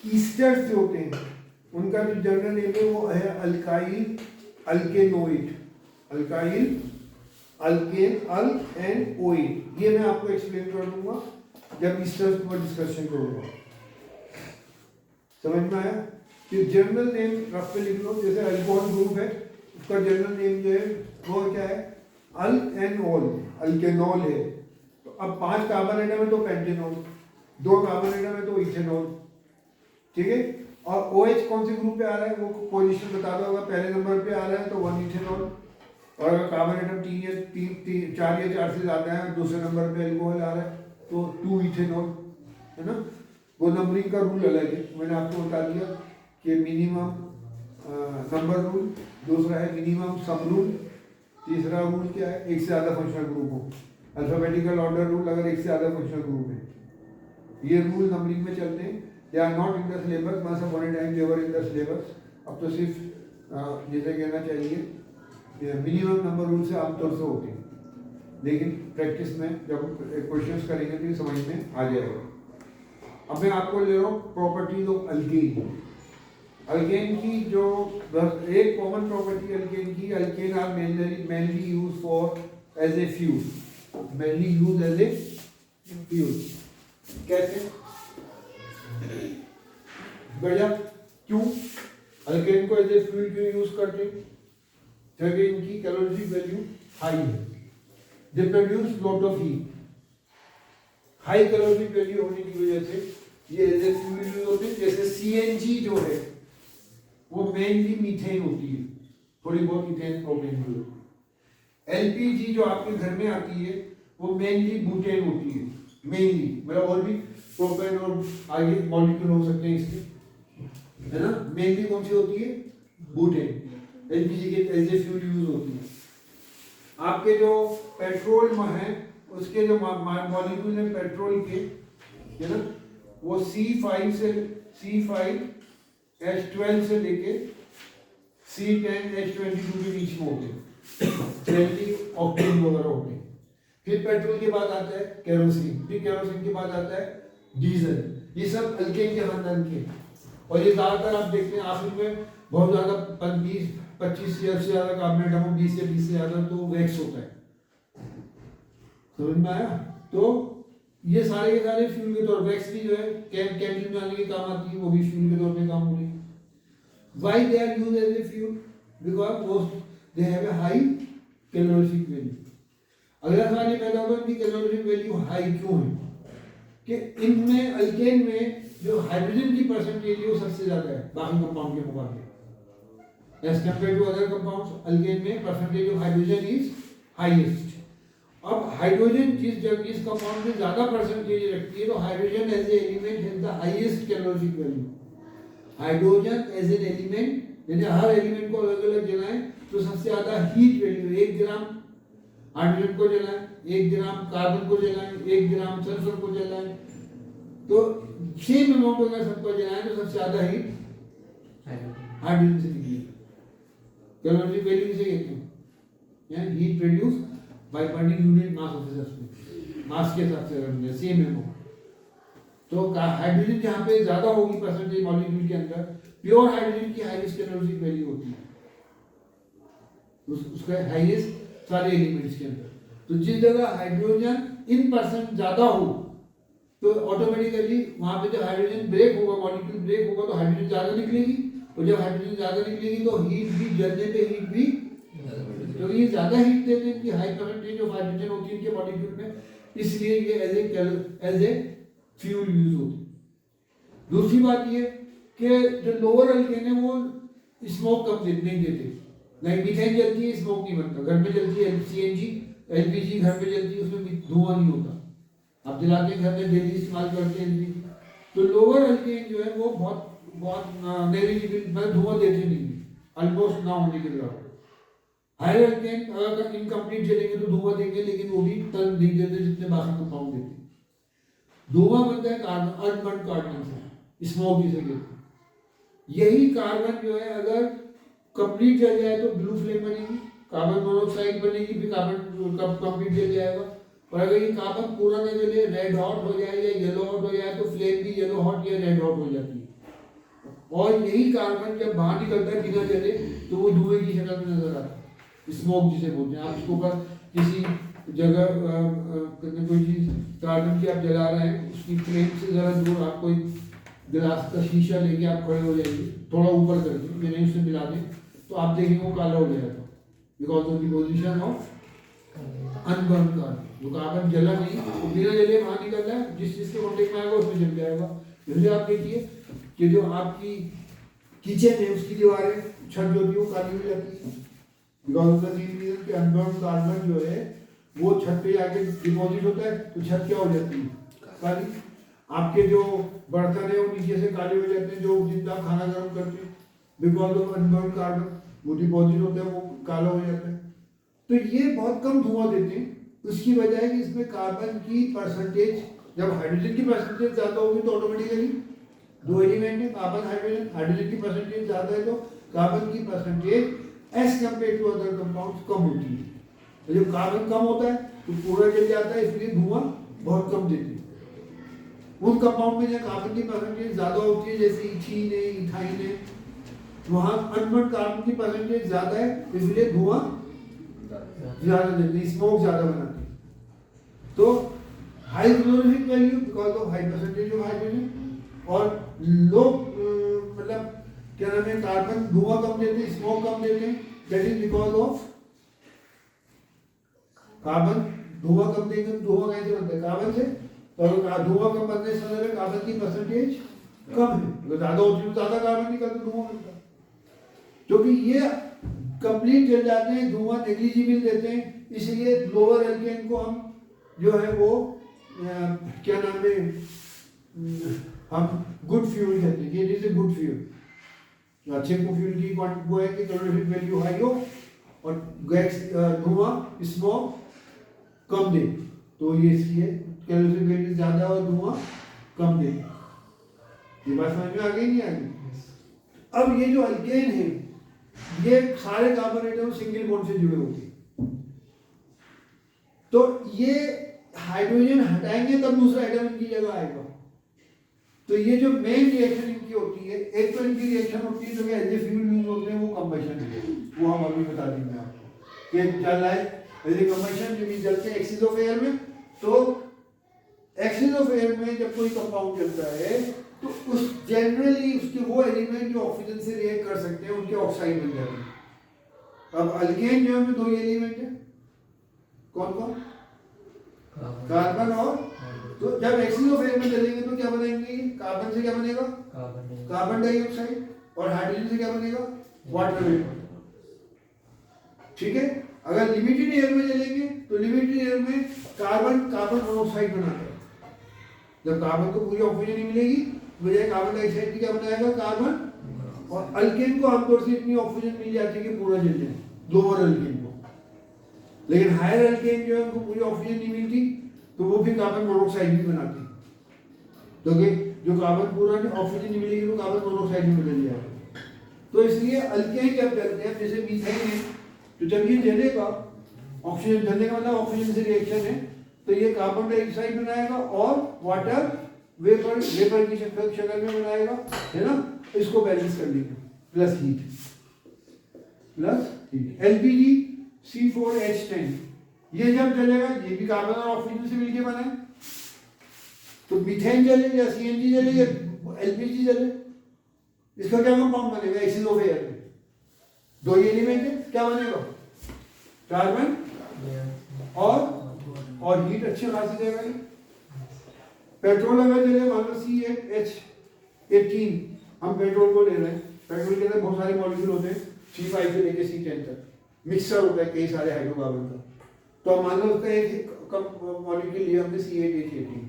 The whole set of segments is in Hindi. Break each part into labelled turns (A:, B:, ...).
A: ईस्टर्स जो होते हैं उनका जो जनरल नेम है वो है alkyl alkanoid, alkyl alkane al and oid. ये मैं आपको एक्सप्लेन कर दूंगा जब ईस्टर्स पर डिस्कशन करूंगा। समझ में आया? कि जनरल नेम रफ पे लिख लो, जैसे अल्कोहल ग्रुप है उसका जनरल नेम जो है वो क्या है, अल एन ऑल, अल्केनॉल है। तो अब 5 कार्बन एटम है तो पेंटेनॉल, 2 कार्बन एटम है तो इथेनॉल, ठीक है। और OH कौन से ग्रुप पे आ रहा है वो पोजीशन बता दो, अगर पहले नंबर पे आ रहा है तो 1 इथेनॉल, और अगर कार्बन एटम 4 या 4 से ज्यादा है, दूसरे नंबर पे अल्कोहल आ रहा है तो 2 इथेनॉल, है ना। वो नंबरिंग का रूल अलग है, मैंने आपको बता दिया कि मिनिमम नंबर रूल, दूसरा है मिनिमम सम रूल, तीसरा रूल क्या है, एक से ज़्यादा फंक्शनल ग्रुप हो, अल्फाबेटिकल ऑर्डर रूल अगर एक से ज़्यादा फंक्शनल ग्रुप है। ये रूल नंबरिंग में चलते हैं। They are not in the syllabus, once upon a time they were in the syllabus. अब तो सिर्फ जैसे कहना चाहिए मिनिमम नंबर रूल से आमतौर से होते हैं, लेकिन प्रैक्टिस में जब क्वेश्चंस करेंगे तो ये समझ में आ जाएगा। अब मैं आपको ले रहा हूँ प्रॉपर्टीज ऑफ अल्केन। अल्केन की जो एक कॉमन प्रॉपर्टी अल्केन की, alkane are mainly use for as a fuel, mainly use as a fuel. कैसे बढ़िया, क्यों अल्केन को एज ए फ्यूल क्यों यूज करते हैं? क्योंकि इनकी कैलोरीफिक वैल्यू हाई है, they produce lot of heat. High calorific value होने की वजह से ये एज ए फ्यूल यूज होते हैं। जैसे CNG जो है वो मेनली मीथेन होती है, थोड़ी बहुत मीथेन प्रोपेन भी होती है। LPG जो आपके घर में आती है वो मेनली बुटेन होती है, मेनली, मतलब और भी प्रोपेन और आगे मॉलिक्यूल हो सकते हैं इसके, है ना। मेनली कौन सी होती है? बुटेन। LPG के एज ए फ्यूल यूज होती है। आपके जो पेट्रोल में है उसके जो मॉलिक्यूल है पेट्रोल के, है ना, वो C5 H12 से लेके C10 H22 के बीच में होते हैं, 20 ऑक्टेन वगैरह होते हैं। फिर पेट्रोल के बाद आता है केरोसिन, फिर केरोसिन के बाद आता है डीजल। ये सब अल्केन के खानदान के, और ये ज्यादातर आप देखते हैं आखिर में बहुत ज्यादा 20-25 से ज्यादा कार्बन एटम, 20 या 20 से ज्यादा तो वैक्स होता है। समझ में आया? तो ये सारे के सारे फ्यूल के तौर, वैक्स भी जो है कैंडल बनाने के काम आती है, वो भी फ्यूल के तौर पे काम हो रही है। Why they are used as a fuel? Because they have a high calorific value. अगला सवाल ये पैदा होगा कि कैलोरीफिक वैल्यू हाई क्यों है? कि इनमें अल्केन में जो हाइड्रोजन की परसेंटेज है वो सबसे ज्यादा है बाकी कंपाउंड के मुकाबले। As compare to other compounds, alkane में percentage of hydrogen is highest. अब हाइड्रोजन जिस कंपाउंड में ज्यादा परसेंटेज रखती है तो hydrogen as a element has the highest calorific value. Hydrogen as an element, यदि हर एलिमेंट को अलग अलग जलाएं तो सबसे ज्यादा हीट वैल्यू, 1 ग्राम हाइड्रोजन को जलाएं, 1 ग्राम कार्बन को जलाएं, 1 ग्राम सल्फर को जलाएं, तो सेम अमाउंट अगर सबको जलाएं तो सबसे ज्यादा हीट हाइड्रोजन से निकलेगी। कैलोरीफिक वैल्यू से कहते हैं heat produce by burning unit mass of the substance, mass के हिसाब से अगर सेम अमाउंट, तो हाइड्रोजन जहाँ पे ज्यादा होगी परसेंटेज मॉलिक्यूल के अंदर, प्योर हाइड्रोजन की हाईएस्ट कैलोरीफिक वैल्यू होती है, उसका हाईएस्ट सारे एलिमेंट्स के अंदर। तो जिस जगह हाइड्रोजन इन परसेंट ज्यादा हो तो ऑटोमेटिकली वहां पे जब हाइड्रोजन ब्रेक होगा, मॉलिक्यूल ब्रेक होगा तो हाइड्रोजन ज्यादा निकलेगी, और जब हाइड्रोजन ज्यादा निकलेगी तो हीट भी, जलने पे हीट भी, तो ये ज्यादा हीट देते हैं कि हाई परसेंटेज ऑफ हाइड्रोजन होती है इनके मॉलिक्यूल में, इसलिए ये एज ए फ्यूल यूज होती है। दूसरी बात ये कि जो लोअर अल्केन है वो स्मोक कम नहीं देते, नहीं मीथेन जलती है स्मोक नहीं बनता, घर में जलती है CNG LPG घर में जलती है उसमें धुआं नहीं होता, आप जलाते हैं घर में डेली इस्तेमाल करते हैं LPG। तो लोअर अल्केन जो है वो बहुत नेग्लिजिबल, मतलब धुआं देते नहीं, ऑलमोस्ट ना होने के बराबर। हायर अल्केन अगर इनकम्प्लीट जलेंगे तो धुआं देंगे, लेकिन वो भी तन नहीं देते जितने बाकी कंपाउंड देते हैं। धुआं बनता है कार्बन, अनबर्न कार्बन से, स्मोक जिसे कहते हैं। यही कार्बन जो है अगर कंप्लीट जल जाए तो ब्लू फ्लेम बनेगी, कार्बन मोनोऑक्साइड बनेगी, फिर कार्बन कंप्लीट जल जाएगा। और अगर ये कार्बन पूरा न जले, रेड हॉट हो जाए या येलो हॉट हो जाए तो फ्लेम भी येलो हॉट या रेड हॉट हो जाती है। और यही कार्बन जब बाहर निकलता है बिना जले तो वो धुएं की शक्ल में नजर आता है, स्मोक जिसे बोलते हैं। आप इसको ऊपर किसी जगह कोई चीज कार्बन की आप जला रहे हैं, उसकी फ्लेम से जरा दूर आप कोई गिलास का शीशा लेके आप खड़े हो जाएंगे, थोड़ा ऊपर करके मैंने उससे मिला दें तो आप देखेंगे वो काला हो जाएगा, because of the position of unburn carbon. जो कार्बन जला नहीं वो बिना जले बाहर निकल रहा है, जिस चीज के कॉन्टेक्ट में आएगा उसमें जल जाएगा। इसलिए आप देखिए कि जो आपकी किचन है उसकी दीवारें, छत जो होती है वो काली हो जाती है, because of the same reason कि अनबर्न कार्बन जो है वो छत पे आके डिपॉजिट होता है तो छत क्या हो जाती है, काली। आपके जो बर्तन है वो नीचे से काले हो जाते हैं, जो जितना खाना गर्म करते हैं, बिकॉज ऑफ अनबर्न कार्बन वो डिपॉजिट होता है, वो काला हो जाता है। तो ये बहुत कम धुआं देते हैं। उसकी वजह है कि इसमें कार्बन की परसेंटेज, जब हाइड्रोजन की परसेंटेज ज्यादा होगी तो ऑटोमेटिकली दो एलिमेंट है कार्बन हाइड्रोजन, हाइड्रोजन की परसेंटेज ज्यादा है तो कार्बन की percentage as compare to other compounds कम होती है। तो जब कार्बन कम होता है तो पूरा जल जाता है, इसलिए धुआं बहुत कम देती है। उन कंपाउंड में जहाँ कार्बन की परसेंटेज ज्यादा होती है जैसे इथीन है, इथाइन है, वहां अनबर्न कार्बन की परसेंटेज ज्यादा है, इसलिए धुआं ज्यादा देती है, स्मोक ज्यादा बनाती है। तो high calorific value because of high percentage of hydrogen, और लो मतलब क्या नाम है, कार्बन धुआं कम देते हैं, स्मोक कम देते हैं, that is because of carbon धुआं कम देंगे। धुआं कैसे बनता है, कार्बन से, तो धुआं कम बनने से मतलब कार्बन की परसेंटेज कम है, अगर ज्यादा होती है तो ज्यादा कार्बन निकलता धुआं बनता है। क्योंकि ये कंप्लीट जल जाते हैं, धुआं नेग्लिजिबल देते हैं, इसलिए लोअर एल्केन को हम जो है वो क्या नाम है, हम गुड फ्यूल कहते हैं, it is a good fuel. अच्छे को फ्यूल की वो है कि कैलोरीफिक वैल्यू हाई हो और गैस धुआं स्मोक कम दे, तो ये इसकी है कैलोरीफिक वैल्यू ज्यादा और धुआं कम दे। ये बात समझ में आ गई नहीं आ गई? अब ये जो अल्केन है ये सारे कार्बन एटम सिंगल बॉन्ड से जुड़े होते हैं, तो ये हाइड्रोजन हटाएंगे तब दूसरा एटम इनकी जगह आएगा। तो ये जो मेन रिएक्शन इनकी होती है, एक तो इनकी रिएक्शन होती है जो एज ए फ्यूल यूज होते हैं, वो कंबशन है, वो हम अभी बता देंगे आपको कि चल रहा है एज ए कंबशन, जो जलते हैं एक्सिस ऑफ एयर में। तो एक्सिस ऑफ एयर में जब कोई कंपाउंड चलता है तो उस जनरली उसके वो एलिमेंट जो ऑक्सीजन से रिएक्ट कर सकते हैं उनके ऑक्साइड बन जाते हैं। अब अल्केन जो है दो एलिमेंट है, कौन कौन, कार्बन और, तो जब एक्सिस ऑफ एयर में चलेंगे तो क्या बनेंगे, कार्बन से क्या बनेगा, कार्बन डाइऑक्साइड, और हाइड्रोजन से क्या बनेगा, वाटर वेपर। ठीक है। अगर लिमिटेड एयर में चलेंगे तो लिमिटेड एयर में कार्बन कार्बन मोनोऑक्साइड बनाता है। जब कार्बन को पूरी ऑक्सीजन नहीं मिलेगी बजाय कार्बन डाइऑक्साइड की क्या बनाएगा, कार्बन। और अल्केन को आमतौर से इतनी ऑक्सीजन मिल जाती है कि पूरा जल जाए, लोअर अल्केन को। लेकिन हायर अल्केन जो है उनको पूरी ऑक्सीजन नहीं मिलती तो वो भी कार्बन मोनोऑक्साइड भी बनाती है। तो जो कार्बन पूरा ऑक्सीजन नहीं मिलेगी तो कार्बन मोनोऑक्साइड भी बदल जाएगा। तो इसलिए अल्केन जब जलते हैं, जैसे मीथेन है, तो जब ये जलेगा, ऑक्सीजन जलने का मतलब ऑक्सीजन से रिएक्शन है, तो ये कार्बन डाइऑक्साइड बनाएगा और वाटर वेपर की शक्ल में बनाएगा, है ना। इसको बैलेंस कर लेंगे, प्लस हीट एलपीजी C4H10, ये जब जलेगा ये भी कार्बन और ऑक्सीजन से मिलके बना है। तो मीथेन जले या सीएनजी जले या एलपीजी जले, इसका क्या कंपाउंड बनेगा, एक्सिस ऑफ एयर में दो एलिमेंट है, क्या बनेगा, कार्बन और हीट अच्छी खासी देगा। पेट्रोल अगर जले, मान लो C8H18, हम पेट्रोल को ले रहे हैं, पेट्रोल के अंदर बहुत सारे मॉलिक्यूल होते हैं, C5 से लेके C10 तक मिक्सर होता है कई सारे हाइड्रोकार्बन का। तो मान लो उसका एक मॉलिक्यूल लिया हमने C8H18,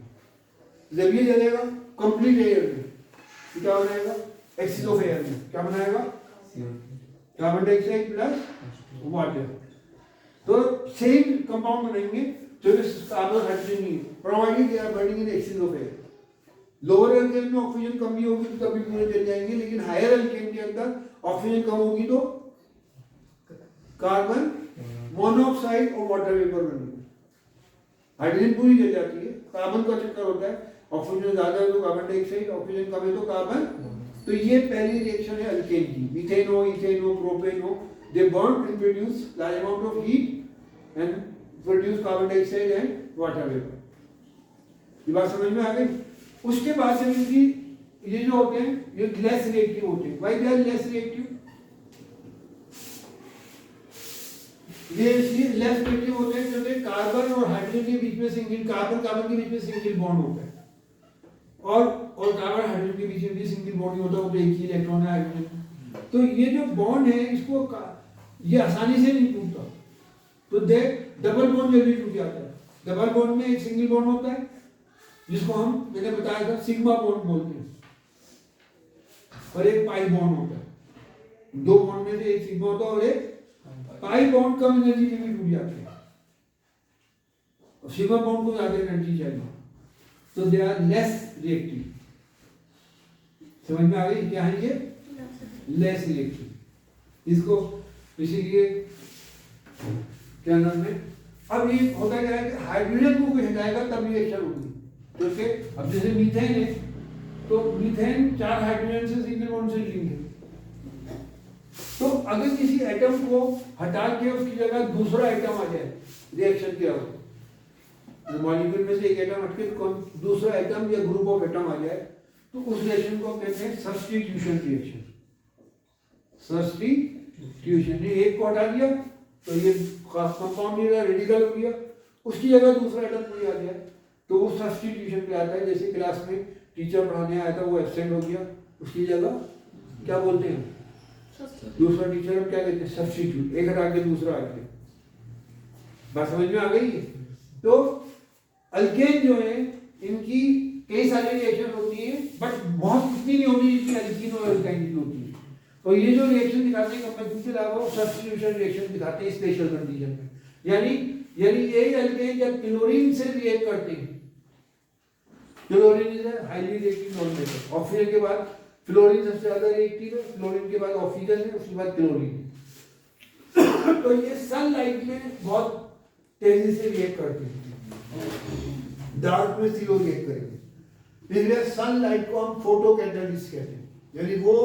A: जब ये जलेगा कंप्लीट एयर में तो क्या बनाएगा, एक्सिस ऑफ एयर में क्या बनाएगा, कार्बन डाइऑक्साइड प्लस वाटर। तो सेम कंपाउंड बनेंगे जो कार्बन हाइड्रोजन नहीं, provided they are burning in excess of air. Lower alkane में ऑक्सीजन कम भी होगी तो तभी पूरे जल जाएंगे, लेकिन हायर अल्केन के अंदर ऑक्सीजन कम होगी तो कार्बन मोनोऑक्साइड और वाटर वेपर बनेंगे। हाइड्रोजन पूरी जल जाती है, कार्बन का चक्कर होता है, ऑक्सीजन ज्यादा है तो कार्बन डाइऑक्साइड, ऑक्सीजन कम है तो कार्बन, तो ये पहली रिएक्शन है अल्केन की, मीथेन हो, इथेन हो, प्रोपेन हो, दे burn and produce large amount of heat and produce carbon dioxide and water vapour. ये बात समझ में आ गई? उसके बाद से इनकी ये जो होते हैं ये लेस रिएक्टिव होते हैं। Why they are less reactive? ये इसलिए लेस रिएक्टिव होते हैं क्योंकि कार्बन और हाइड्रोजन के बीच में सिंगल कार्बन कार्बन के बीच में सिंगल बॉन्ड होता है, और कार्बन हाइड्रोजन के बीच में भी सिंगल बॉन्ड नहीं होता, वो तो एक ही इलेक्ट्रॉन है हाइड्रोजन। तो ये जो बॉन्ड है इसको ये आसानी से नहीं टूटता, तो देख डबल बॉन्ड जल्दी टूट जाता है। डबल बॉन्ड में एक सिंगल बॉन्ड होता है जिसको हम मैंने बताया था सिग्मा बॉन्ड बोलते हैं, और एक पाई बॉन्ड होता है। दो बॉन्ड में से एक सिग्मा होता है और एक पाई बॉन्ड कम एनर्जी के भी टूट जाते हैं, और सिग्मा बॉन्ड को ज्यादा एनर्जी चाहिए, तो दे आर लेस रिएक्टिव। समझ में आ गई क्या है ये? Less reactive. इसको इसीलिए क्या नाम है, अब ये होता क्या है कि हाइड्रोजन को कोई हटाएगा तब रिएक्शन होगी। क्योंकि अब जैसे मीथेन है तो मीथेन 4 हाइड्रोजन से सिंगल बॉन्ड से लिंक है, तो अगर किसी एटम को हटा के उसकी जगह दूसरा एटम आ जाए, रिएक्शन क्या हो, मॉलिक्यूल में से एक एटम हट के दूसरा एटम या ग्रुप ऑफ एटम आ जाए, तो उस रिएक्शन को कहते हैं सब्स्टिट्यूशन रिएक्शन। सब्स्टिट्यूशन, ये एक को हटा दिया तो ये कंपाउंड नहीं रहा, रेडिकल हो गया, उसकी जगह दूसरा एटम कोई आ गया, तो वो सब्स्टिट्यूशन पे आता है। जैसे क्लास में टीचर पढ़ाने आया था, वो एब्सेंट हो गया, उसकी जगह क्या बोलते हैं? दूसरा टीचर क्या कहते हैं? सब्स्टिट्यूट। एक हटा के दूसरा आ गया। बात समझ में आ गई? तो अल्केन जो है इनकी कई सारी रिएक्शन होती है, बट बहुत इतनी नहीं होती जितनी अल्कीन और अल्काइन की होती है। और ये जो रिएक्शन दिखाते हैं कंपैरेटिव के अलावा वो सब्स्टिट्यूशन रिएक्शन दिखाते हैं स्पेशल कंडीशन में। यानी यही अल्केन जब क्लोरीन से रिएक्ट करते हैं, chlorine is a highly reactive non-metal. Oxygen के बाद फ्लोरीन सबसे ज्यादा रिएक्टिव है, फ्लोरीन के बाद ऑक्सीजन है, उसके बाद क्लोरीन। तो ये सनलाइट में बहुत तेजी से रिएक्ट करते हैं, डार्क में सीरो रिएक्ट करेंगे, इसलिए सनलाइट को हम फोटो कैटलिस्ट कहते हैं। यानी वो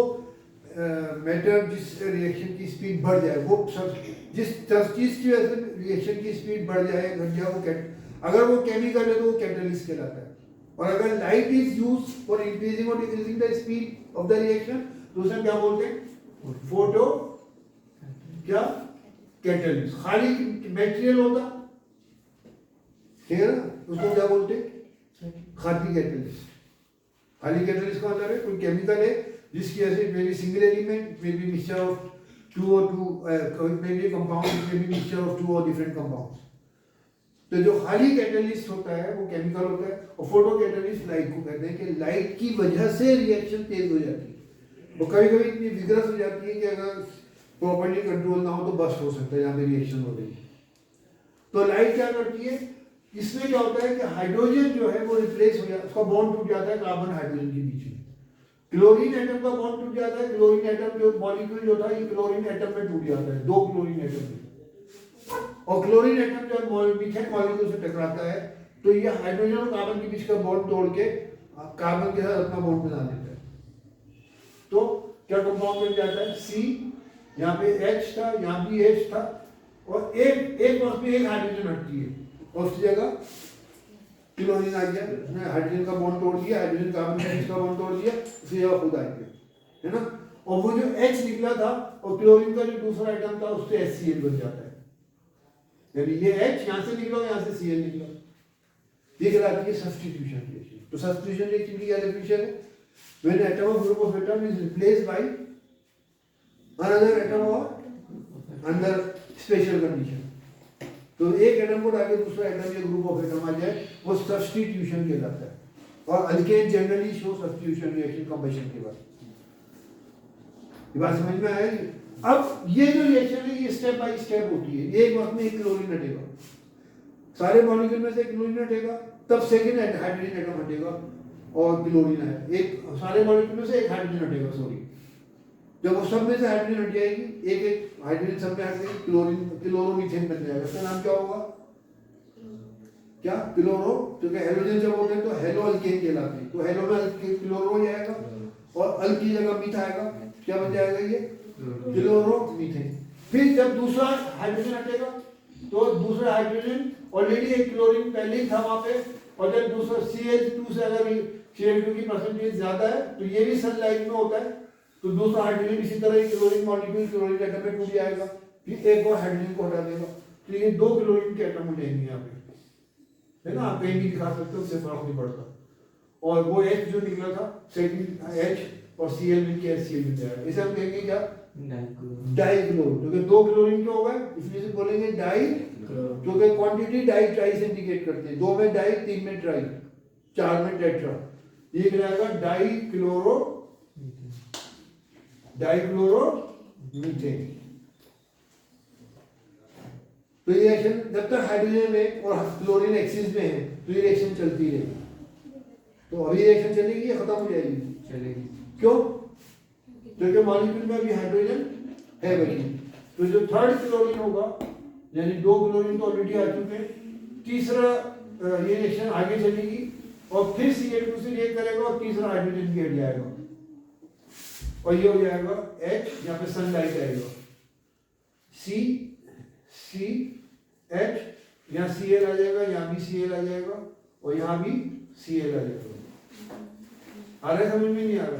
A: मैटर जिस रिएक्शन की स्पीड बढ़ जाए, वो सब जिस चीज की वजह से रिएक्शन की स्पीड बढ़ जाए, घट जाए, वो अगर वो केमिकल है तो वो कैटलिस्ट कहलाता है। और अगर light is use for increasing और decreasing the speed of the reaction तो उसे क्या बोलते हैं? फोटो क्या कैटलिस्ट। खाली मटेरियल होता ठीक है ना, उसको क्या बोलते हैं? खाली कैटलिस्ट। खाली कैटलिस्ट का मतलब है कोई केमिकल है जिसकी वजह से may be single element, may be mixture of two और two, may be compound, may be mixture of two और डिफरेंट कंपाउंड्स। तो जो खाली कैटलिस्ट होता है वो केमिकल होता है, और फोटो कैटलिस्ट लाइट को कहते हैं कि लाइट की वजह से रिएक्शन तेज हो जाती है। वो कभी कभी इतनी विग्रस हो जाती है कि अगर प्रॉपर्ली कंट्रोल ना हो तो बस्ट हो सकता है जहाँ पे रिएक्शन हो रही है। तो लाइट क्या करती है, इसमें क्या होता है कि हाइड्रोजन जो है वो रिप्लेस हो जाता है, उसका बॉन्ड टूट जाता है कार्बन हाइड्रोजन के बीच में। क्लोरीन एटम का बॉन्ड टूट जाता है, क्लोरीन एटम जो मॉलिक्यूल जो था ये क्लोरीन एटम में टूट जाता है, 2 क्लोरीन एटम में। और क्लोरीन एटम जब मीथेन मॉलिक्यूल से टकराता है तो ये हाइड्रोजन और कार्बन के बीच का बॉन्ड तोड़ के कार्बन के साथ अपना बॉन्ड बना देता है। तो क्या कंपाउंड बन जाता है? C, यहाँ पे H था, यहाँ भी H था, और एक वक्त में एक हाइड्रोजन हटती है और उसकी जगह क्लोरीन आ गया, उसने हाइड्रोजन का बॉन्ड तोड़ दिया, हाइड्रोजन कार्बन के बीच का बॉन्ड तोड़ दिया, उसकी जगह खुद आ गया, है ना। और वो जो H निकला था और क्लोरीन का जो दूसरा आइटम था उससे HCl बन जाता है। यानी ये H यहाँ से निकला, यहाँ से Cl निकला, ये कहलाती है सब्स्टिट्यूशन रिएक्शन। तो सब्स्टिट्यूशन रिएक्शन की क्या डेफिनेशन है? When atom of group of atom is replaced by another atom or under special condition, तो एक एटम को डाके दूसरा एटम या ग्रुप ऑफ एटम आ जाए वो सब्स्टिट्यूशन कहलाता है। और alkane generally show substitution reaction combustion के बाद। ये बात समझ में आया? अब ये जो रिएक्शन है ये स्टेप बाय स्टेप होती है। एक वक्त में एक क्लोरीन हटेगा, सारे मॉलिक्यूल में से क्लोरीन हटेगा, तब सेकेंड हाइड्रोजन एटम हटेगा और क्लोरीन है। एक सारे मॉलिक्यूल में से एक हाइड्रोजन हटेगा, सॉरी, जब वो सब में से हाइड्रोजन हट जाएगी, एक एक हाइड्रोजन सब में हट गई, क्लोरोमीथेन बन जाएगा। इसका नाम क्या होगा? क्या? क्लोरो। क्योंकि हेलोजन जब होते हैं तो हेलो अल्केन कहलाते हैं, तो हेलो में क्लोरो हो जाएगा, और अल की जगह मीथा आएगा, क्या बन जाएगा ये क्लोरोमीथेन। फिर जब दूसरा हाइड्रोजन हटेगा तो दूसरा हाइड्रोजन ऑलरेडी एक क्लोरीन पहले ही था वहां पे, और जब दूसरा Cl2 से अगर Cl2 की परसेंटेज ज्यादा है तो ये भी सनलाइट में होता है, तो दूसरा हाइड्रोजन इसी तरह ही क्लोरीन मॉलिक्यूल क्लोरीन एटम में टूट जाएगा, फिर एक और हाइड्रोजन को हटा देगा, तो ये 2 क्लोरीन के एटम हो जाएंगे यहाँ पे, है ना। आप कहीं भी दिखा सकते हो, उससे फर्क नहीं पड़ता। और वो H जो निकला था सेकंड H और Cl मिलकर HCl मिल जाएगा, इसे हम कहेंगे क्या डाइक्लोरो, क्योंकि 2 क्लोरीन क्यों होगा इसलिए से बोलेंगे डाई, क्योंकि क्वांटिटी डाई ट्राई से इंडिकेट करते हैं, 2 में डाई, 3 में ट्राई, 4 में टेट्रा, ये रहेगा डाइक्लोरो मीथेन। तो ये रिएक्शन जब तक हाइड्रोजन में और क्लोरीन एक्सिस में है तो ये रिएक्शन चलती रहेगी। तो अभी रिएक्शन चलेगी या खत्म हो जाएगी? चलेगी। क्यों? क्योंकि मॉलिक्यूल में अभी हाइड्रोजन है बची। तो जो थर्ड क्लोरीन होगा, यानी 2 क्लोरीन तो ऑलरेडी आ चुके हैं, तीसरा ये रिएक्शन आगे चलेगी और फिर Cl2 से रिएक्ट करेगा और तीसरा हाइड्रोजन भी हट जाएगा और ये हो जाएगा H, यहाँ पे सनलाइट आएगा, CH, यहाँ Cl आ जाएगा, यहाँ भी Cl आ जाएगा और यहाँ भी Cl आ जाएगा। आ रहा है समझ में? नहीं आ रहा?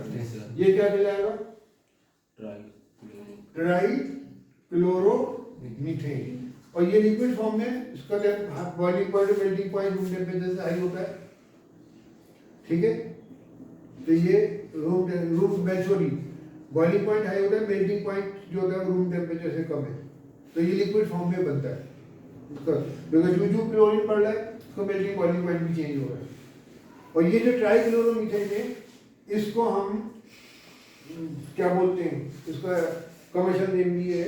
A: ये क्या कहलाएगा? Try chloro methane. और ये लिक्विड फॉर्म में, इसका boiling point melting point room temperature से हाई होता है, ठीक है। तो ये room sorry boiling point high होता है, मेल्टिंग पॉइंट जो होता है रूम टेम्परेचर से कम है, तो ये लिक्विड फॉर्म में बनता है इसका, क्योंकि जो क्लोरीन पड़ रहा है उसका मेल्टिंग बॉइलिंग पॉइंट भी चेंज हो रहा है। और ये जो ट्राई क्लोरोमीथेन है, इसको हम क्या बोलते हैं, इसका कमर्शियल नेम भी है,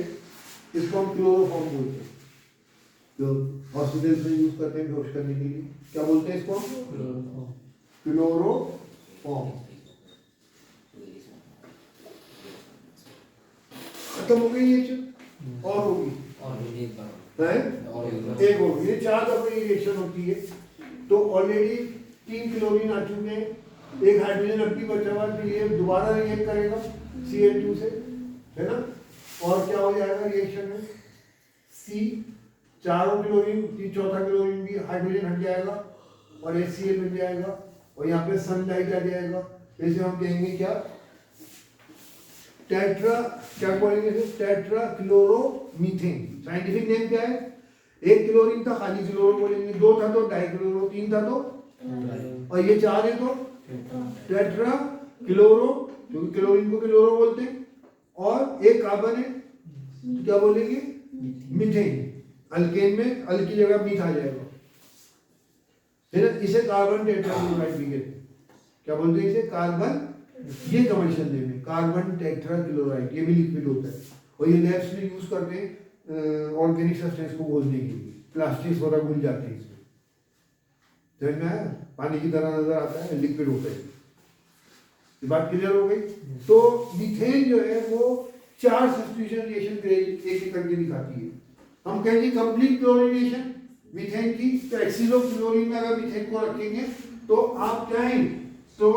A: इसको हम क्लोरोफॉर्म बोलते हैं, जो हॉस्पिटल में यूज करते हैं बेहोश करने के लिए। क्या बोलते हैं इसको? क्लोरोफॉर्म। खत्म हो गई ये और होगी एक होगी, ये 4 दफे रिएक्शन होती है। तो ऑलरेडी 3 क्लोरीन आ चुके हैं, एक हाइड्रोजन अब भी बचा हुआ, तो ये दोबारा रिएक्ट करेगा Cl2 से, है ना। और क्या हो जाएगा रिएक्शन में? चारों क्लोरीन, चौथा क्लोरीन भी हाइड्रोजन हट जाएगा और HCl मिल जाएगा और यहाँ पे सनलाइट आ जाएगा। इसे हम कहेंगे क्या? टेट्रा, क्या बोलेंगे? Tetra chloromethane. साइंटिफिक नेम क्या है? एक क्लोरीन था खाली क्लोरो बोलेंगे, 2 था तो डाइक्लोरो, 3 था तो, और ये 4 है तो टेट्रा क्लोरो, क्योंकि क्लोरीन को क्लोरो बोलते हैं, और एक कार्बन है तो क्या बोलेंगे? मीथेन। अल्केन में अल की जगह मीथ आ जाएगा, फिर इसे कार्बन टेट्राक्लोराइड भी कहते हैं। क्या बोलते हैं इसे? कार्बन, ये कमर्शियल नेम है, कार्बन टेट्राक्लोराइड। ये भी लिक्विड होता है और ये लैब्स में यूज करते हैं ऑर्गेनिक सब्सटेंस को घोलने के लिए, प्लास्टिक्स वगैरह घुल जाते हैं इसमें, समझ में आया? पानी की तरह नजर आता है, लिक्विड होता है। ये बात क्लियर हो गई? तो मीथेन जो है वो 4 सब्स्टिट्यूशन रिएक्शन एक एक करके दिखाती है। हम कहेंगे कंप्लीट क्लोरीनेशन मीथेन की, तो एक्सिलो क्लोरीन में अगर मीथेन को रखेंगे तो आप चाहें तो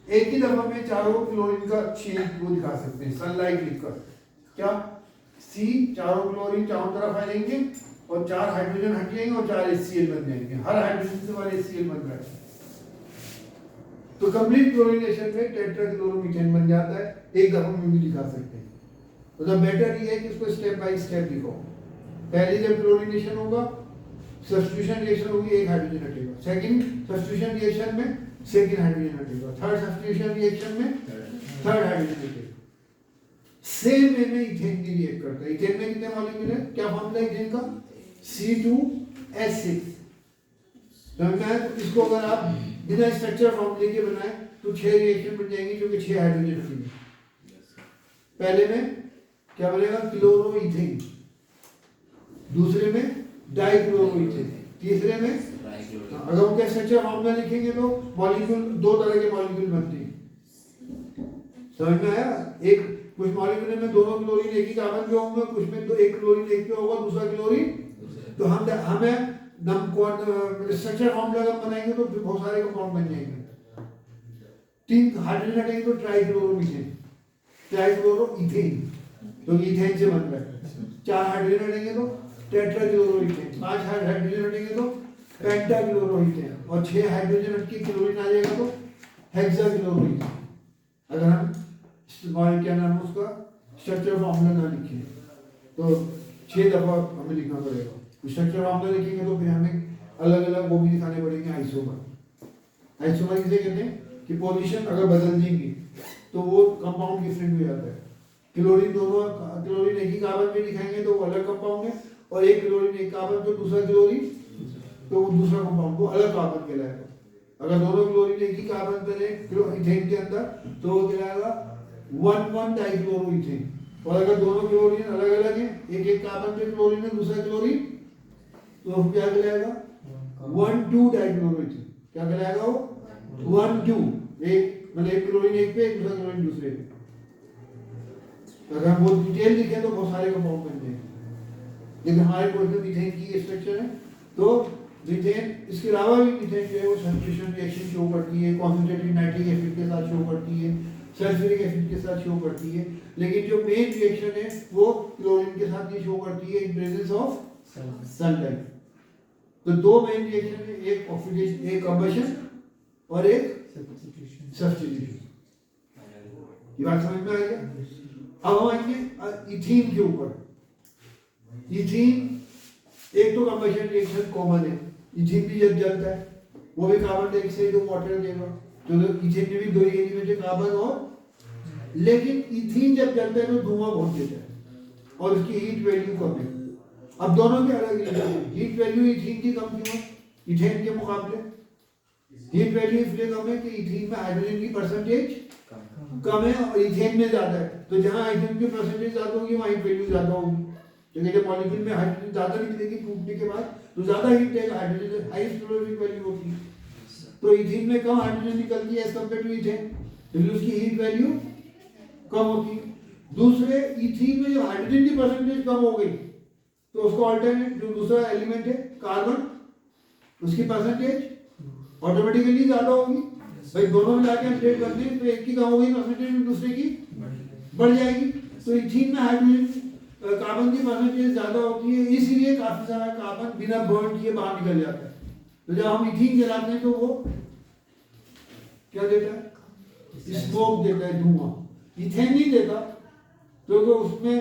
A: एक ही दफा में चारों क्लोरीन का चेन को दिखा सकते हैं सनलाइट लिखकर। क्या? चारों क्लोरीन चारों तरफ आ जाएंगे और 4 हाइड्रोजन हट जाएंगे और 4 HCl बन जाएंगे, हर हाइड्रोजन से 1 HCl बन रहा है। तो कंप्लीट क्लोरीनेशन में टेट्राक्लोरोमीथेन बन जाता है, एक दफा में भी दिखा सकते हैं। तो द बेटर ये है कि इसको स्टेप बाय स्टेप लिखो। पहले जब क्लोरीनेशन होगा, सब्स्टिट्यूशन रिएक्शन होगी, एक हाइड्रोजन हटेगा। सेकंड सब्स्टिट्यूशन रिएक्शन में सेकंड हाइड्रोजन हटेगा। थर्ड सब्स्टिट्यूशन रिएक्शन में थर्ड हाइड्रोजन हटेगा। सेम वे में इथेन भी रिएक्ट करता है। इथेन में कितने मॉलिक्यूल है? क्या फॉर्मूला है इथेन का? C2H6। तो इसको अगर आप बिना स्ट्रक्चर फॉर्मूले के बनाए तो 6 रिएक्शन बन जाएंगी, जो कि 6 हाइड्रोजन हटेंगे। पहले में क्या बनेगा? क्लोरोइथेन, दूसरे में डाइक्लोरोइथेन, तीसरे में अगर हम क्या स्ट्रक्चर फॉर्मूला लिखेंगे तो मॉलिक्यूल 2 तरह के मॉलिक्यूल बनते हैं, समझ में आया? एक कुछ मॉलिक्यूल में दोनों क्लोरीन एक ही कार्बन पे होंगे, कुछ में तो एक क्लोरीन एक पे होगा, दूसरा क्लोरीन। तो हमें स्ट्रक्चर फॉर्मूला बनाएंगे तो बहुत सारे कंपाउंड बन जाएंगे। 3 हाइड्रोजन हटेंगे तो ट्राइक्लोरोमीथेन, ट्राइक्लोरोइथेन, तो इथेन से बन रहा है। 4 हाइड्रोजन हटेंगे तो टेट्राक्लोरोइथेन, 5 हाइड्रोजन हटेंगे तो पेंटाक्लोरोइथेन, और 6 हाइड्रोजन हट के क्लोरीन आ जाएगा तो हेक्साक्लोरोइथेन। अगर हम क्या नाम है उसका स्ट्रक्चर फॉर्मूला ना लिखें तो 6 दफा हमें लिखना पड़ेगा। स्ट्रक्चर फॉर्मूला लिखेंगे तो फिर हमें अलग अलग वो भी दिखाने पड़ेंगे। आइसोमर, आइसोमर किसे कहते हैं कि पोजीशन अगर बदल देंगे तो वो कंपाउंड डिफरेंट हो जाता है। क्लोरीन दोनों, क्लोरीन एक ही कार्बन में दिखाएंगे तो वो अलग कंपाउंड है, और एक क्लोरीन एक कार्बन तो दूसरा क्लोरीन तो वो दूसरा कंपाउंड वो अलग कार्बन कहलाएगा। अगर दोनों क्लोरीन एक ही कार्बन पर है इथेन के अंदर तो वो कहलाएगा 1,1 डाइक्लोरोइथेन, और अगर दोनों क्लोरीन अलग अलग हैं, एक एक कार्बन पे क्लोरीन है दूसरा क्लोरीन, तो क्या कहलाएगा 1,2 डाइक्लोरोइथेन। क्या कहलाएगा वो 1,2, एक मतलब एक क्लोरीन एक पे, एक दूसरा क्लोरीन दूसरे पे। अगर हम बहुत डिटेल लिखें तो बहुत सारे कंपाउंड बन जाएंगे, लेकिन हमारे कोर्स में मीथेन की स्ट्रक्चर है। तो मीथेन, इसके अलावा भी मीथेन जो है वो सब्स्टिट्यूशन रिएक्शन शो करती है, कॉन्सेंट्रेटेड नाइट्रिक एसिड के साथ शो करती है, सल्फ्यूरिक एसिड के साथ शो करती है, लेकिन जो मेन रिएक्शन है वो क्लोरीन के साथ ही शो करती है इन प्रेजेंस ऑफ सनलाइट। तो दो मेन रिएक्शन है, एक ऑक्सीडेशन, एक कंबशन और एक सब्स्टिट्यूशन। ये बात समझ में आ गया? अब हम आएंगे इथीन के ऊपर। इथीन एक तो कंबशन रिएक्शन कॉमन है, इथीन भी जब जलता है वो भी कार्बन डाइऑक्साइड और वाटर देगा, तो इथीन में भी दो एलिमेंट है कार्बन और, लेकिन इथीन जब जलता है तो धुआं बहुत देता है और उसकी हीट वैल्यू कम है। अब दोनों के अलग हीट वैल्यू इथीन की कम क्यों है इथेन के मुकाबले? हीट वैल्यू इसलिए कम है कि इथीन में हाइड्रोजन की परसेंटेज कम है और इथेन में ज्यादा है, तो जहां हाइड्रोजन की परसेंटेज ज्यादा होगी वहां हीट वैल्यू ज्यादा होगी। क्योंकि जब मॉलिक्यूल में हाइड्रोजन ज्यादा निकलेगी टूटने के बाद तो ज्यादा हीट देगा, हाइड्रोजन हाईएस्ट कैलोरीफिक वैल्यू होती है, तो इथीन में कम हाइड्रोजन निकलती है एज कंपेयर टू इथेन, तो उसकी हीट वैल्यू कम होती है। दूसरे इथीन में जब हाइड्रोजन की परसेंटेज कम हो गई तो उसका ऑल्टरनेट जो दूसरा एलिमेंट है कार्बन, उसकी परसेंटेज ऑटोमेटिकली ज्यादा होगी। भाई दोनों मिला के स्टेट बनते हैं तो एक की कम होगी परसेंटेज में दूसरे की बढ़ जाएगी। तो इथीन में हाइड्रोजन कार्बन की परसेंटेज ज्यादा होती है, इसीलिए काफी सारा कार्बन बिना बर्न किए बाहर निकल जाता है। तो जब हम इथीन जलाते हैं तो वो क्या देता है? स्मोक देता है, धुआं। इथेन नहीं देता, तो उसमें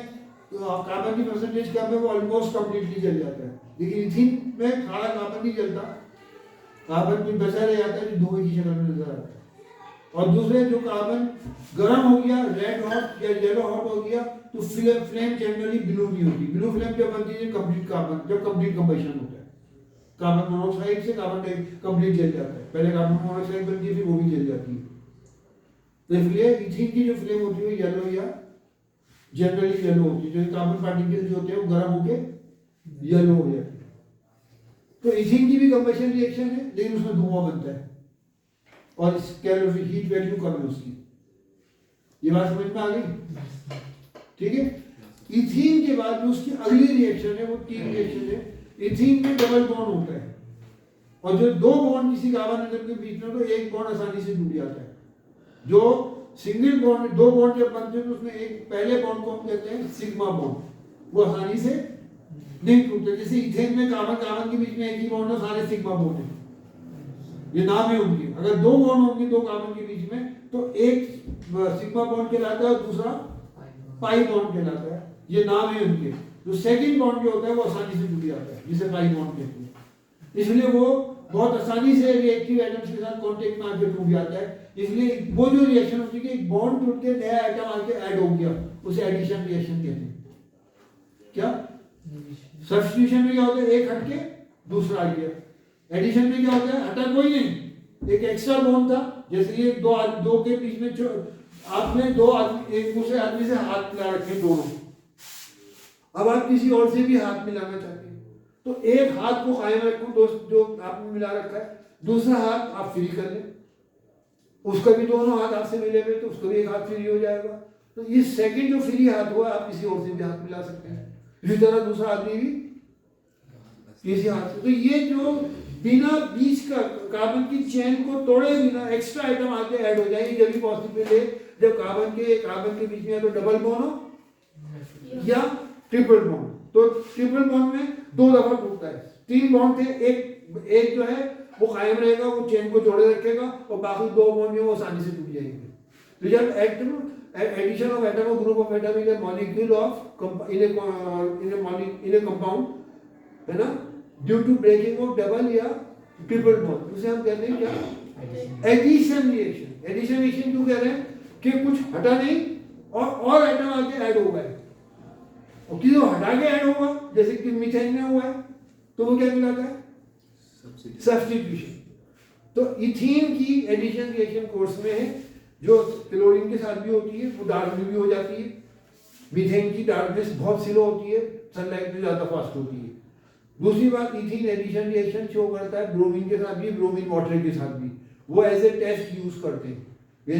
A: कार्बन की परसेंटेज कम है, वो ऑलमोस्ट कंप्लीटली जल जाता है। लेकिन इथीन में सारा कार्बन नहीं जलता, कार्बन भी बचा रह जाता है जो धुएं की शक्ल में नजर आता है। और दूसरे जो कार्बन गर्म हो गया, रेड हॉट या येलो हॉट हो गया, तो फ्लेम जनरली ब्लू नहीं होती। ब्लू फ्लेम जब बनती है कंप्लीट कार्बन, जब कंप्लीट कंबशन होता है, कार्बन मोनोऑक्साइड से कार्बन कंप्लीट जल जाता है। पहले कार्बन मोनोऑक्साइड बनती है फिर वो भी जल जाती है। तो इसलिए इथीन की जो फ्लेम होती है येलो या जनरली येलो होती है, जो कार्बन पार्टिकल्स जो होते हैं वो गर्म होके येलो हो जाते हैं। तो इथीन की भी कंबशन रिएक्शन है, लेकिन उसमें धुआं बनता है और कैलोरी हीट वैल्यू कम है उसकी। ये बात समझ में आ गई? ठीक है। इथीन के बाद जो उसकी अगली रिएक्शन है वो तीन रिएक्शन है। इथीन में डबल बॉन्ड होता है, और जो दो बॉन्ड किसी कार्बन एटम के बीच में तो एक बॉन्ड आसानी से टूट जाता है। जो सिंगल बॉन्ड, दो बॉन्ड जब बनते हैं तो उसमें एक पहले बॉन्ड को हम कहते हैं सिग्मा बॉन्ड, वो आसानी से नहीं टूटते। जैसे इथेन में कार्बन कार्बन के बीच में एक ही बॉन्ड है, सारे सिग्मा बॉन्ड है, ये नाम है उनके। अगर दो बॉन्ड होंगे दो कार्बन के बीच में तो एक सिग्मा बॉन्ड कहलाता है और दूसरा पाई बॉन्ड कहलाता है, ये नाम है उनके। जो सेकंड बॉन्ड जो होता है वो आसानी से टूट जाता है, जिसे पाई बॉन्ड कहते हैं। इसलिए वो बहुत आसानी से रिएक्टिव एटम्स के साथ कांटेक्ट में आके टूट जाता है। इसलिए वो जो रिएक्शन होती है कि एक बॉन्ड टूट के नया एटम आके ऐड हो गया, उसे एडिशन रिएक्शन कहते हैं। क्या सब्स्टिट्यूशन में क्या होता है? एक हटके दूसरा आ गया। एडिशन में क्या होता है? हटा कोई नहीं, एक एक्स्ट्रा बॉन्ड था। जैसे ये दो के बीच में आपने दो आदमी, एक दूसरे आदमी से हाथ मिला रखे दोनों, अब आप किसी और से भी हाथ मिलाना चाहते हैं तो एक हाथ को कायम रखो, दोस्त जो आपने मिला रखा है, दूसरा हाथ आप फ्री कर लें, उसका भी दोनों हाथ आपसे मिले हुए तो उसका भी एक हाथ फ्री हो जाएगा। तो ये सेकंड जो फ्री हाथ हुआ आप किसी और से भी हाथ मिला सकते हैं, इसी तरह दूसरा आदमी भी किसी हाथ से। तो ये जो बिना बीच का कार्बन की चेन को तोड़े बिना एक्स्ट्रा आइटम आगे ऐड हो जाएगी, जब भी पॉसिबल है जब कार्बन के बीच में या तो डबल बॉन्ड हो या ट्रिपल बॉन्ड। तो ट्रिपल बॉन्ड में 2 दफा टूटता है, 3 बॉन्ड थे, एक जो है वो कायम रहेगा, वो चेन को जोड़े रखेगा, और बाकी 2 बॉन्ड जो वो आसानी से टूट जाएंगे। तो जब एडिशन ऑफ एटम और group of atom in a molecule of in a compound, है ना, due to breaking of double या ट्रिपल बॉन्ड, उसे हम कहते हैं क्या, एडिशन रिएक्शन। एडिशन रिएक्शन क्यों कह रहे हैं कि कुछ हटा नहीं और आइटम आके ऐड हो गए, और किसी को हटा के ऐड होगा, जैसे कि मीथेन में हुआ है, तो वो क्या कहलाता है, सब्स्टिट्यूशन। तो इथीन की एडिशन रिएक्शन कोर्स में है, जो क्लोरीन के साथ भी होती है, वो डार्क भी हो जाती है। मीथेन की डार्कनेस बहुत स्लो होती है, सनलाइट में ज्यादा फास्ट होती है। दूसरी बात, इथीन एडिशन रिएक्शन शो करता है ब्रोमीन के साथ भी, ब्रोमीन वाटर के साथ भी, वो एज ए टेस्ट यूज करते हैं। ये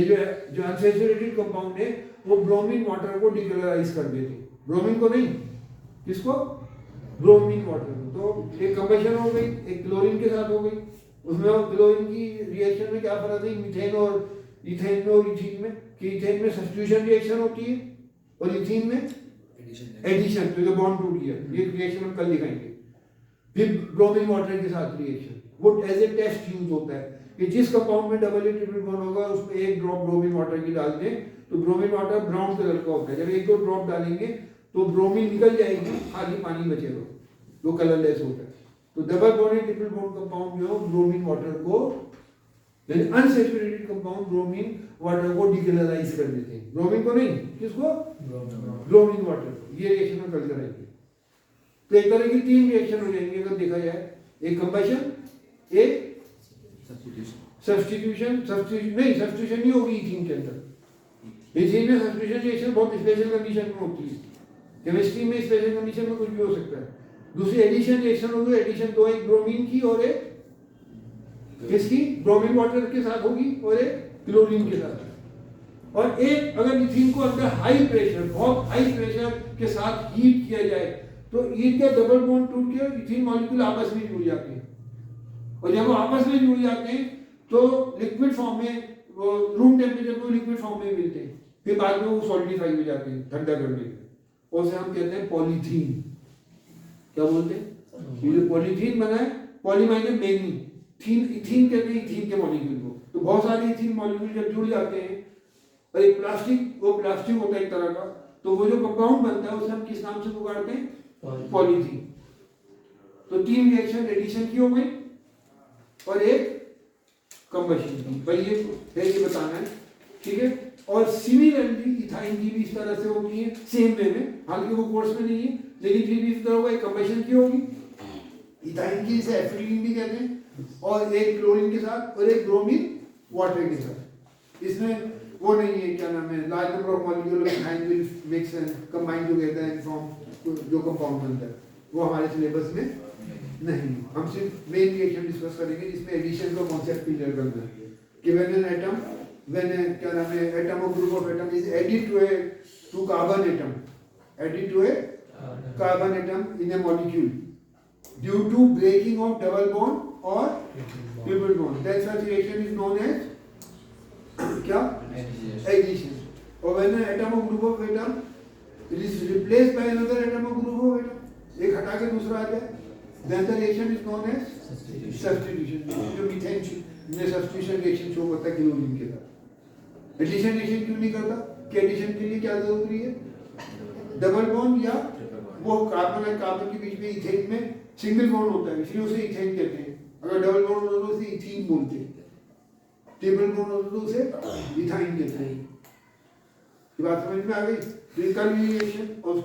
A: जो अनसैचुरेटेड कंपाउंड है वो ब्रोमीन वाटर को डिकलराइज कर देते हैं, ब्रोमीन को नहीं, किसको, ब्रोमीन वाटर को। तो एक कंबशन हो गई, एक क्लोरीन के साथ हो गई, उसमें क्लोरीन की रिएक्शन में क्या फर्क है मीथेन और इथेन में और इथीन में, कि इथेन में सब्स्टिट्यूशन रिएक्शन होती है और इथीन में एडिशन, तो बॉन्ड टूट गया, ये रिएक्शन हम कल दिखाएंगे। फिर ब्रोमीन वाटर के साथ रिएक्शन, वो एज ए टेस्ट यूज होता है कि जिस कंपाउंड में डबल या ट्रिपल बॉन्ड होगा उसमें 1 ड्रॉप ब्रोमीन वाटर की डाल दें, तो ब्रोमीन वाटर ब्राउन कलर का होता है, जब 1-2 ड्रॉप डालेंगे तो ब्रोमीन निकल जाएगी, खाली पानी बचेगा, वो कलरलेस होता है। तो डबल बॉन्ड या ट्रिपल बॉन्ड कंपाउंड जो ब्रोमीन वाटर को, अनसैचुरेटेड कंपाउंड ब्रोमीन वाटर को डिकलराइज कर देते हैं, ब्रोमीन को नहीं, किसको, ब्रोमीन वाटर को। ये रिएक्शन हम कल करेंगे। तो एक तरह की 3 रिएक्शन हो जाएंगे अगर देखा जाए, एक कंबशन, एक सब्स्टिट्यूशन नहीं, सब्स्टिट्यूशन नहीं होगी इथीन के अंदर। इथीन में सब्स्टिट्यूशन रिएक्शन बहुत स्पेशल कंडीशन में होती है, केमिस्ट्री में स्पेशल कंडीशन में कुछ भी हो सकता है। दूसरी एडिशन रिएक्शन होगी, एडिशन 2 एक ब्रोमीन की और एक किसकी, ब्रोमीन वाटर के साथ होगी और एक क्लोरीन के साथ। और एक अगर इथीन को अंदर हाई प्रेशर, बहुत हाई प्रेशर के साथ हीट किया जाए तो ईट के डबल बॉन्ड टूट के इथीन मॉलिक्यूल आपस में जुड़ जाते हैं, और जब वो आपस में जुड़ जाते हैं तो लिक्विड फॉर्म में, वो रूम टेम्परेचर पे लिक्विड फॉर्म में मिलते हैं, फिर बाद में वो सॉलिडिफाई हो जाते हैं ठंडा करने के, और उसे हम कहते हैं पॉलीथीन। क्या बोलते हैं, ये जो पॉलीथीन बना है, पॉली माइने मेनी, थीन, इथीन कहते हैं इथीन के मॉलिक्यूल को। तो बहुत सारे इथीन मॉलिक्यूल जब जुड़ जाते हैं और एक प्लास्टिक, वो प्लास्टिक होता है एक तरह का, तो वो जो कंपाउंड बनता है उसे हम किस नाम से पुकारते हैं, पॉलीथीन। तो 3 रिएक्शन एडिशन की हो गई और एक कंबशन की, भाई ये बताना है, ठीक है। और सिमिलरली इथाइन की भी इस तरह से होती है, सेम वे में, हालांकि वो कोर्स में नहीं है, लेकिन फिर भी इस तरह होगा, एक कंबशन की होगी, इथाइन की इसे एथिलीन भी कहते हैं, और एक क्लोरीन के साथ और एक ब्रोमीन वाटर के साथ। इसमें वो नहीं है, क्या नाम है, large number of molecule of ethyne will mix and combine together and form जो कंपाउंड बनता है, वो हमारे सिलेबस में नहीं। हम सिर्फ मेन रिएक्शन डिस्कस करेंगे जिसमें एडिशन का कॉन्सेप्ट क्लियर करना है कि व्हेन एन एटम, व्हेन क्या नाम है, एटम और group of atom is added to carbon atom, added to a carbon atom in a molecule due to breaking of double bond और triple bond, that such reaction is known as क्या, एडिशन। और व्हेन एन एटम और group of atom it is replaced by another atom or group of atom, एक हटा के दूसरा आ जाए, then the reaction is known as substitution। जो मीथेन में substitution reaction शो करता है क्लोरीन के साथ। एडिशन रिएक्शन क्यों नहीं करता, कि एडिशन के लिए क्या जरूरी है, डबल बॉन्ड, या वो कार्बन और कार्बन के बीच में इथेन में सिंगल बॉन्ड होता है, इसलिए उसे इथेन कहते हैं। अगर डबल बॉन्ड हो तो उसे इथीन बोलते हैं, ट्रिपल बॉन्ड हो तो उसे इथाइन कहते हैं। बात समझ में आ गई, रिएक्शन और